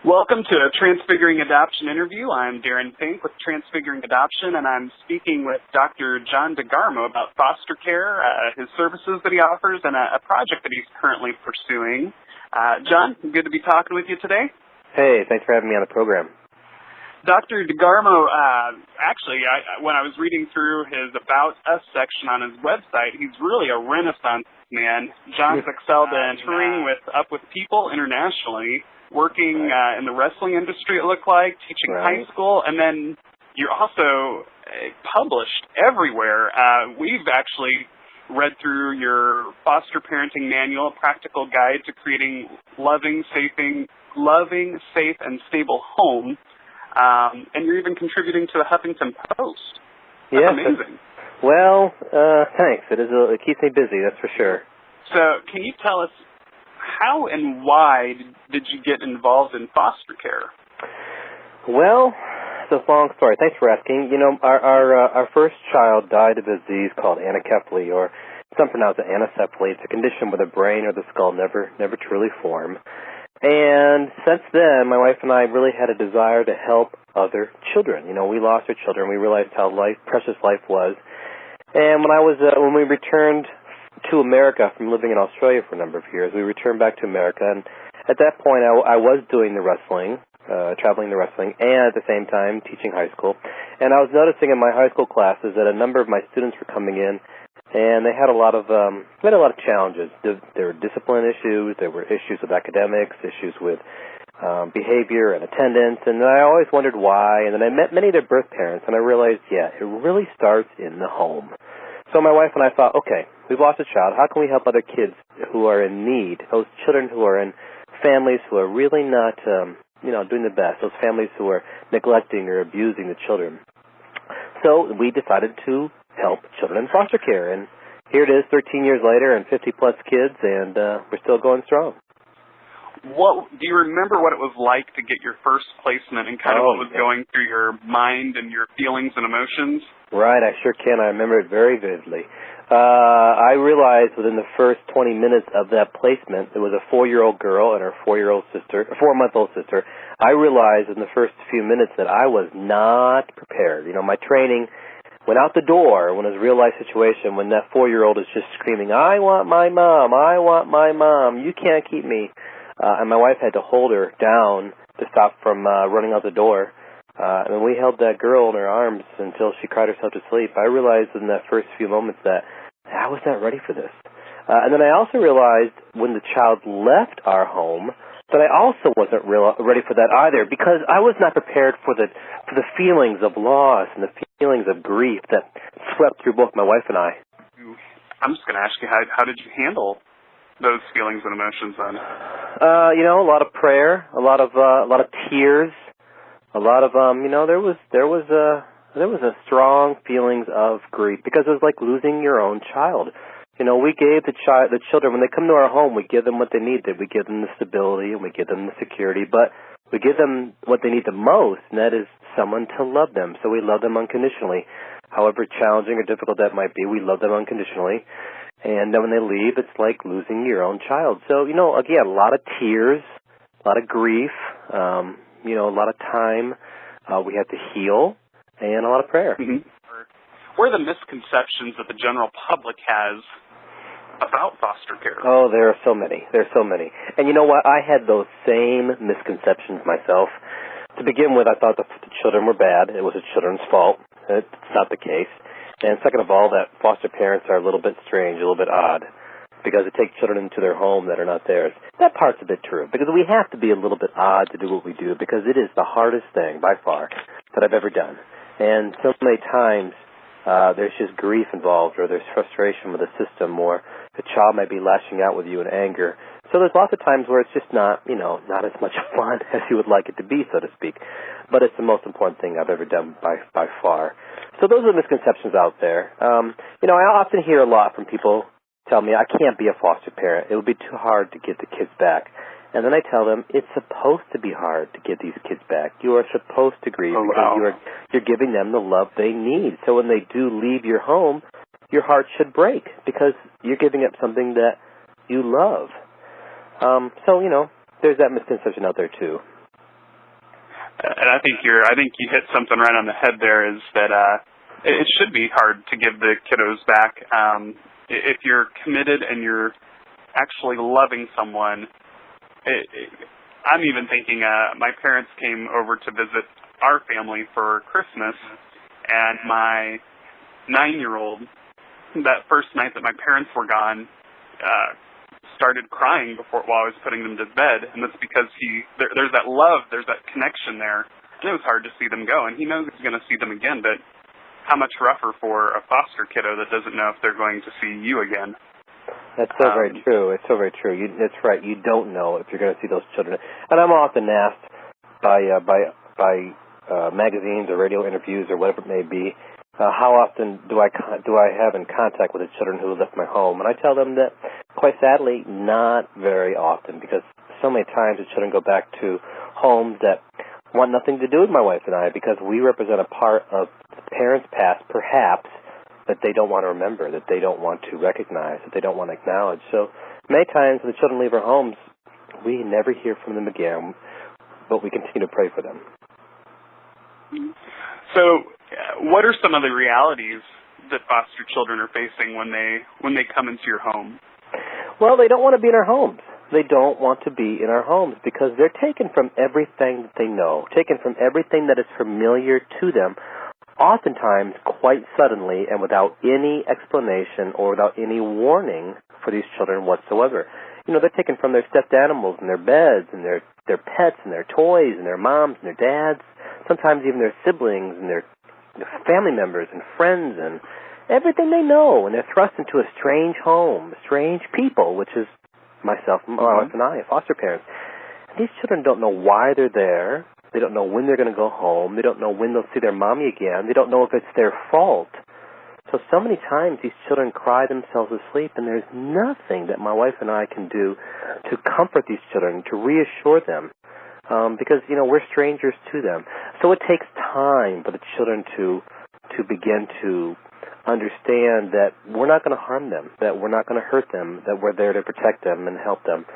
Welcome to a Transfiguring Adoption interview. I'm Darren Pink with Transfiguring Adoption, and I'm speaking with Dr. John DeGarmo about foster care, his services that he offers, and a project that he's currently pursuing. John, good to be talking with you today. Hey, thanks for having me on the program. Dr. DeGarmo, when I was reading through his About Us section on his website, he's really a Renaissance man. John's excelled in touring with people internationally, working in the wrestling industry, it looked like, teaching high school, and then you're also published everywhere. We've actually read through your foster parenting manual, Practical Guide to Creating Loving, Safe, and Stable Home, and you're even contributing to the Huffington Post. That's amazing. Well, thanks. It keeps me busy, that's for sure. So can you tell us, how and why did you get involved in foster care? Well, it's a long story. Thanks for asking. You know, our first child died of a disease called anencephaly, or some pronounce it anencephaly. It's a condition where the brain or the skull never truly form. And since then, my wife and I really had a desire to help other children. You know, we lost our children. We realized how precious life was. And when we returned to America from living in Australia for a number of years, we returned back to America, and at that point I was doing the wrestling, traveling the wrestling, and at the same time teaching high school. And I was noticing in my high school classes that a number of my students were coming in, and they had a lot of challenges. There were discipline issues, there were issues with academics, issues with behavior and attendance, and I always wondered why. And then I met many of their birth parents, and I realized, it really starts in the home. So my wife and I thought, okay, we've lost a child. How can we help other kids who are in need, those children who are in families who are really not, doing the best, those families who are neglecting or abusing the children? So we decided to help children in foster care, and here it is 13 years later and 50-plus kids, and we're still going strong. Do you remember what it was like to get your first placement and kind of what was going through your mind and your feelings and emotions? Right, I sure can. I remember it very vividly. I realized within the first 20 minutes of that placement, there was a 4-year-old girl and her 4-month-old sister. I realized in the first few minutes that I was not prepared. You know, my training went out the door when it was a real-life situation, when that 4-year-old is just screaming, I want my mom, I want my mom, you can't keep me. And my wife had to hold her down to stop from running out the door. And when we held that girl in her arms until she cried herself to sleep, I realized in that first few moments that I was not ready for this. And then I also realized when the child left our home that I also wasn't ready for that either, because I was not prepared for the feelings of loss and the feelings of grief that swept through both my wife and I. I'm just going to ask you, how did you handle those feelings and emotions then? A lot of prayer, a lot of tears, a lot of there was a strong feelings of grief, because it was like losing your own child. You know, we gave the children, when they come to our home, we give them what they need. We give them the stability and we give them the security, but we give them what they need the most, and that is someone to love them. So we love them unconditionally. However challenging or difficult that might be, we love them unconditionally. And then when they leave, it's like losing your own child. So, again, a lot of tears, a lot of grief, a lot of time we had to heal, and a lot of prayer. Mm-hmm. What are the misconceptions that the general public has about foster care? Oh, there are so many. And you know what? I had those same misconceptions myself. To begin with, I thought the children were bad. It was the children's fault. It's not the case. And second of all, that foster parents are a little bit strange, a little bit odd, because they take children into their home that are not theirs. That part's a bit true, because we have to be a little bit odd to do what we do, because it is the hardest thing, by far, that I've ever done. And so many times, there's just grief involved, or there's frustration with the system, or the child might be lashing out with you in anger. So there's lots of times where it's just not as much fun as you would like it to be, so to speak. But it's the most important thing I've ever done by far. So those are the misconceptions out there. I often hear a lot from people tell me, I can't be a foster parent. It would be too hard to get the kids back. And then I tell them, it's supposed to be hard to get these kids back. You are supposed to grieve because you're giving them the love they need. So when they do leave your home, your heart should break because you're giving up something that you love. There's that misconception out there too. And I think you hit something right on the head there. Is that it should be hard to give the kiddos back. If you're committed and you're actually loving someone. I'm even thinking my parents came over to visit our family for Christmas, and my 9-year-old, that first night that my parents were gone, started crying while I was putting them to bed, and that's because there's that love, there's that connection there, and it was hard to see them go, and he knows he's going to see them again, but how much rougher for a foster kiddo that doesn't know if they're going to see you again. That's so very true. It's so very true. That's right. You don't know if you're going to see those children. And I'm often asked by magazines or radio interviews or whatever it may be, how often do I have in contact with the children who left my home? And I tell them that, quite sadly, not very often, because so many times the children go back to homes that want nothing to do with my wife and I, because we represent a part of the parents' past, perhaps, that they don't want to remember, that they don't want to recognize, that they don't want to acknowledge. So many times when the children leave our homes, we never hear from them again, but we continue to pray for them. So what are some of the realities that foster children are facing when they come into your home? Well, they don't want to be in our homes. They don't want to be in our homes because they're taken from everything that they know, taken from everything that is familiar to them, oftentimes quite suddenly and without any explanation or without any warning for these children whatsoever. You know, they're taken from their stuffed animals and their beds and their pets and their toys and their moms and their dads, sometimes even their siblings and their family members and friends and everything they know, and they're thrust into a strange home, strange people, which is myself, my wife and I, foster parents. These children don't know why they're there. They don't know when they're going to go home. They don't know when they'll see their mommy again. They don't know if it's their fault. So many times these children cry themselves asleep, and there's nothing that my wife and I can do to comfort these children, to reassure them, because, you know, we're strangers to them. So it takes time for the children to begin to understand that we're not going to harm them, that we're not going to hurt them, that we're there to protect them and help them.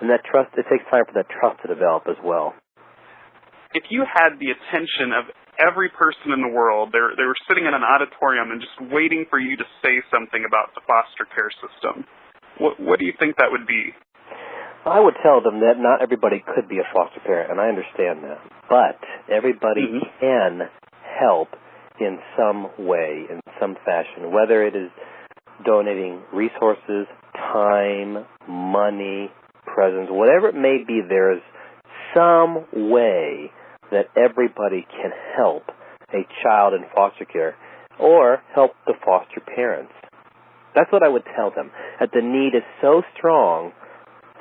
And that trust, it takes time for that trust to develop as well. If you had the attention of every person in the world, they were sitting in an auditorium and just waiting for you to say something about the foster care system, what do you think that would be? I would tell them that not everybody could be a foster parent, and I understand that. But everybody can help in some way, in some fashion, whether it is donating resources, time, money, presents, whatever it may be, there is some way that everybody can help a child in foster care or help the foster parents. That's what I would tell them. That the need is so strong,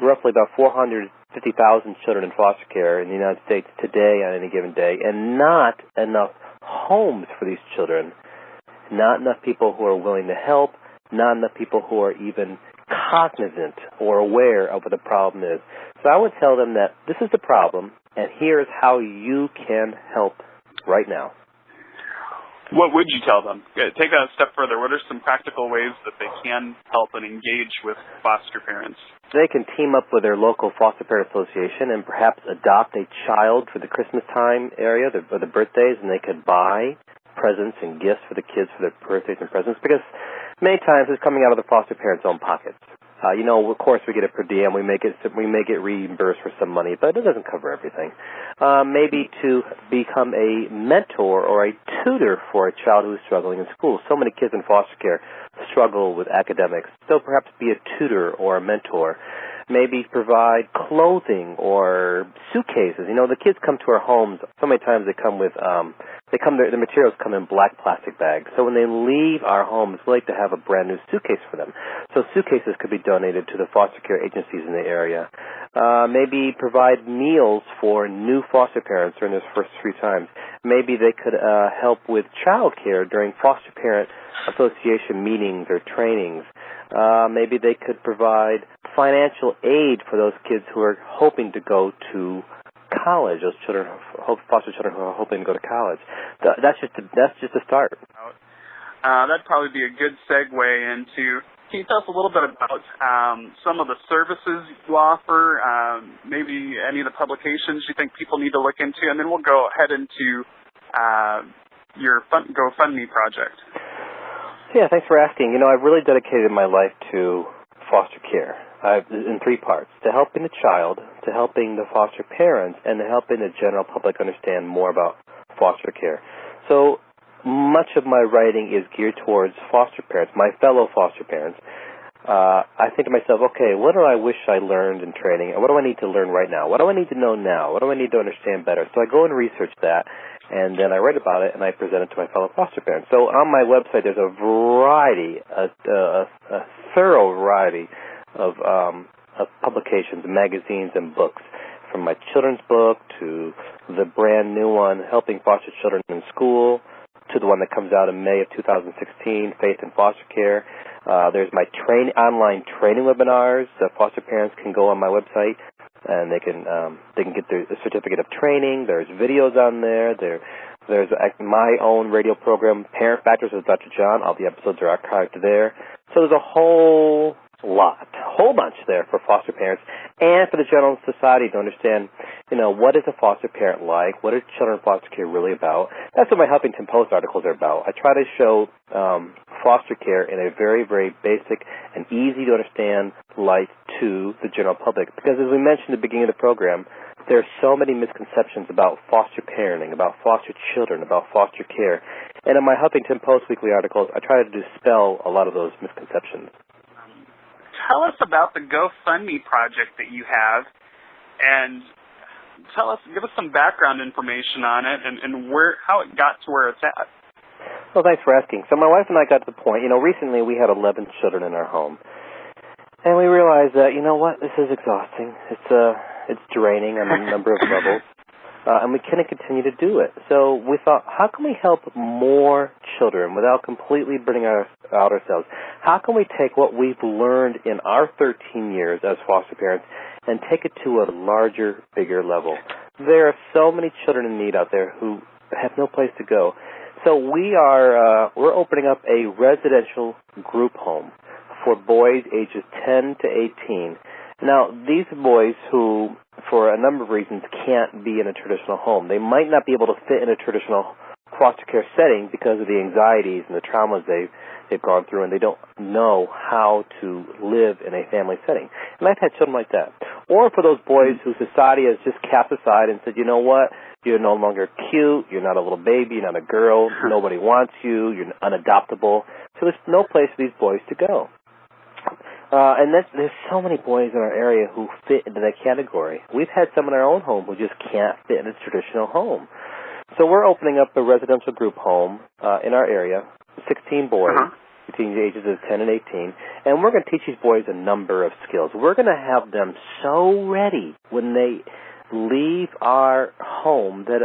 roughly about 450,000 children in foster care in the United States today on any given day, and not enough homes for these children, not enough people who are willing to help, not enough people who are even cognizant or aware of what the problem is. So I would tell them that this is the problem, and here's how you can help right now. What would you tell them? Take that a step further. What are some practical ways that they can help and engage with foster parents? They can team up with their local foster parent association and perhaps adopt a child for the Christmas time area, or the birthdays, and they could buy presents and gifts for the kids for their birthdays and presents, because many times it's coming out of the foster parents' own pockets. You know, of course, we get it per diem. We may get reimbursed for some money, but it doesn't cover everything. Maybe to become a mentor or a tutor for a child who's struggling in school. So many kids in foster care struggle with academics. So perhaps be a tutor or a mentor. Maybe provide clothing or suitcases. You know, the kids come to our homes. So many times they come with the materials come in black plastic bags. So when they leave our homes, we like to have a brand new suitcase for them. So suitcases could be donated to the foster care agencies in the area. Maybe provide meals for new foster parents during those first 3 times. Maybe they could help with child care during foster parent association meetings or trainings. Maybe they could provide financial aid for those kids who are hoping to go to college, those children, foster children who are hoping to go to college. That's just a start. That'd probably be a good segue into can you tell us a little bit about some of the services you offer, maybe any of the publications you think people need to look into, and then we'll go ahead into your GoFundMe project. Yeah, thanks for asking. I've really dedicated my life to foster care in three parts: to helping the child, to helping the foster parents, and to helping the general public understand more about foster care. So much of my writing is geared towards foster parents, my fellow foster parents. I think to myself, okay, what do I wish I learned in training, and what do I need to learn right now? What do I need to know now? What do I need to understand better? So I go and research that, and then I write about it, and I present it to my fellow foster parents. So on my website, there's a variety, a thorough variety of publications, magazines, and books, from my children's book to the brand new one, Helping Foster Children in School, to the one that comes out in May of 2016, Faith in Foster Care. There's my online training webinars. Foster parents can go on my website and they can get their certificate of training. There's videos on there. There's my own radio program, Parent Factors with Dr. John. All the episodes are archived there. So there's a whole bunch there for foster parents and for the general society to understand, what is a foster parent like? What is children in foster care really about? That's what my Huffington Post articles are about. I try to show foster care in a very, very basic and easy to understand light to the general public. Because as we mentioned at the beginning of the program, there are so many misconceptions about foster parenting, about foster children, about foster care. And in my Huffington Post weekly articles, I try to dispel a lot of those misconceptions. Tell us about the GoFundMe project that you have, and give us some background information on it and how it got to where it's at. Well, thanks for asking. So my wife and I got to the point, recently we had 11 children in our home, and we realized that, this is exhausting. It's draining on a number of levels, and we couldn't continue to do it. So we thought, how can we help more children without completely burning out ourselves? How can we take what we've learned in our 13 years as foster parents and take it to a larger, bigger level? There are so many children in need out there who have no place to go. So we're opening up a residential group home for boys ages 10 to 18. Now, these boys who, for a number of reasons, can't be in a traditional home. They might not be able to fit in a traditional foster care setting because of the anxieties and the traumas they've gone through, and they don't know how to live in a family setting. And I've had children like that. Or for those boys who society has just cast aside and said, you know what, you're no longer cute, you're not a little baby, you're not a girl, nobody wants you, you're unadoptable. So there's no place for these boys to go. And there's so many boys in our area who fit into that category. We've had some in our own home who just can't fit in a traditional home. So we're opening up a residential group home in our area, 16 boys between the ages of 10 and 18, and we're going to teach these boys a number of skills. We're going to have them so ready when they leave our home that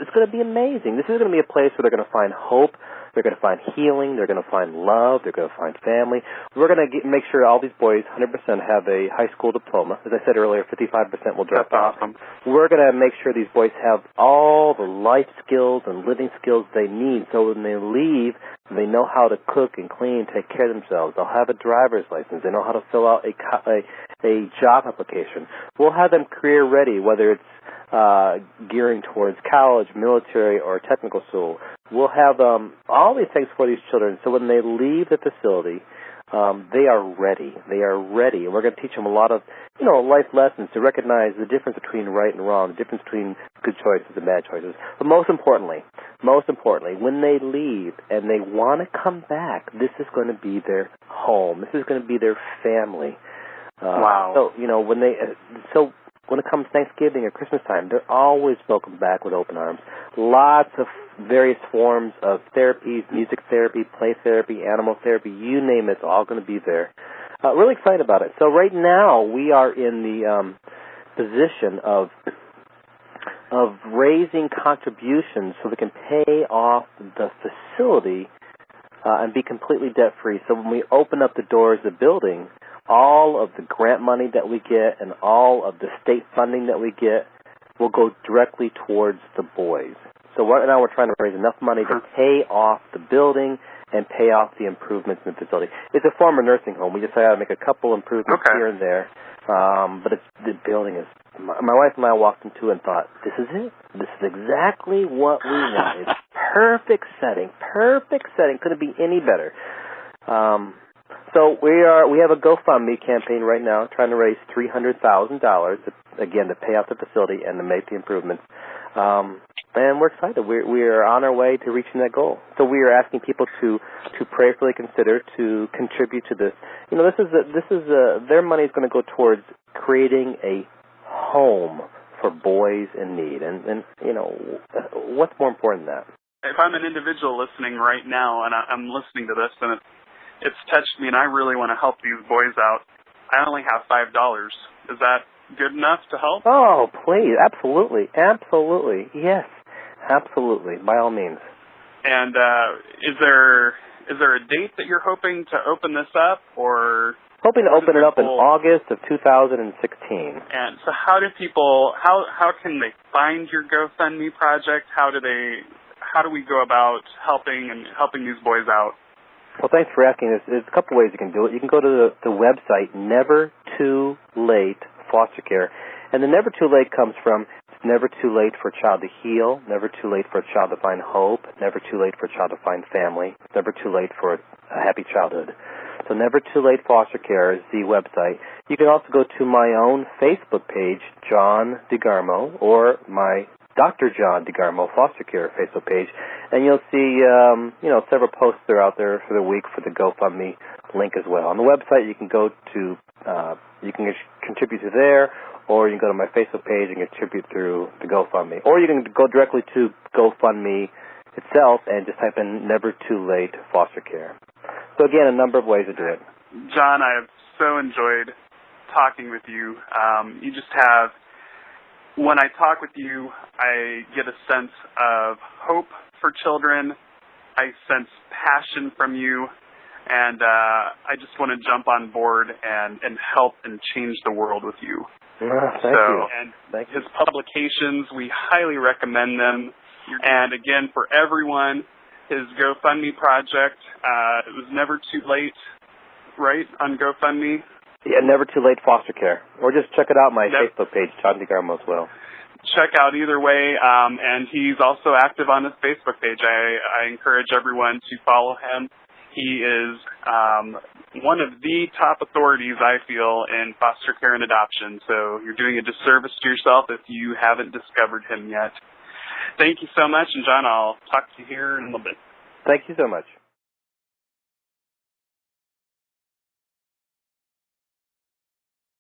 it's going to be amazing. This is going to be a place where they're going to find hope. They're going to find healing. They're going to find love. They're going to find family. We're going to make sure all these boys 100% have a high school diploma. As I said earlier, 55% will drop out. That's awesome. We're going to make sure these boys have all the life skills and living skills they need so when they leave, they know how to cook and clean, take care of themselves. They'll have a driver's license. They know how to fill out a job application. We'll have them career ready, whether it's gearing towards college, military, or technical school. We'll have all these things for these children so when they leave the facility, they are ready. They are ready. And we're going to teach them a lot of, life lessons to recognize the difference between right and wrong, the difference between good choices and bad choices. But most importantly, when they leave and they want to come back, this is going to be their home. This is going to be their family. Wow. So, when it comes Thanksgiving or Christmas time, they're always welcomed back with open arms. Lots of various forms of therapies, music therapy, play therapy, animal therapy, you name it, it's all going to be there. Really excited about it. So right now we are in the position of raising contributions so we can pay off the facility and be completely debt-free. So when we open up the doors of the building, all of the grant money that we get and all of the state funding that we get will go directly towards the boys. So right now we're trying to raise enough money to pay off the building and pay off the improvements in the facility. It's a former nursing home. We just had to make a couple improvements here and there. But the building is, my wife and I walked into it and thought, this is it. This is exactly what we wanted. Perfect setting. Couldn't be any better. So we have a GoFundMe campaign right now trying to raise $300,000, again, to pay off the facility and to make the improvements. And we're excited. We are on our way to reaching that goal. So we are asking people to prayerfully consider to contribute to this. You know, their money is going to go towards creating a home for boys in need. And you know, what's more important than that? If I'm an individual listening right now and I'm listening to this and it's touched me and I really want to help these boys out, I only have $5. Is that good enough to help? Oh, please. Absolutely. Yes. Absolutely. By all means. And is there a date that you're hoping to open this up, or hoping to open it up in August of 2016. And so how do people how can they find your GoFundMe project? How do we go about helping these boys out? Well, thanks for asking. There's a couple ways you can do it. You can go to the website Never Too Late Foster Care, and the Never Too Late comes from it's never too late for a child to heal, never too late for a child to find hope, never too late for a child to find family, never too late for a happy childhood. So Never Too Late Foster Care is the website. You can also go to my own Facebook page, John DeGarmo, or my Dr. John DeGarmo Foster Care Facebook page, and you'll see several posts that are out there for the week for the GoFundMe link as well. On the website, you can go to you can contribute to there, or you can go to my Facebook page and contribute through the GoFundMe, or you can go directly to GoFundMe itself and just type in Never Too Late Foster Care. So again, a number of ways to do it. John, I have so enjoyed talking with you. You just have. When I talk with you, I get a sense of hope for children. I sense passion from you, and I just want to jump on board and help and change the world with you. Thank you. And his publications, we highly recommend them. And again, for everyone, his GoFundMe project, it was Never Too Late, right, on GoFundMe? Yeah, Never Too Late Foster Care. Or just check it out on my Facebook page, John DeGarmo as well. Check out either way, and he's also active on his Facebook page. I encourage everyone to follow him. He is one of the top authorities, I feel, in foster care and adoption. So you're doing a disservice to yourself if you haven't discovered him yet. Thank you so much, and John, I'll talk to you here in a little bit. Thank you so much.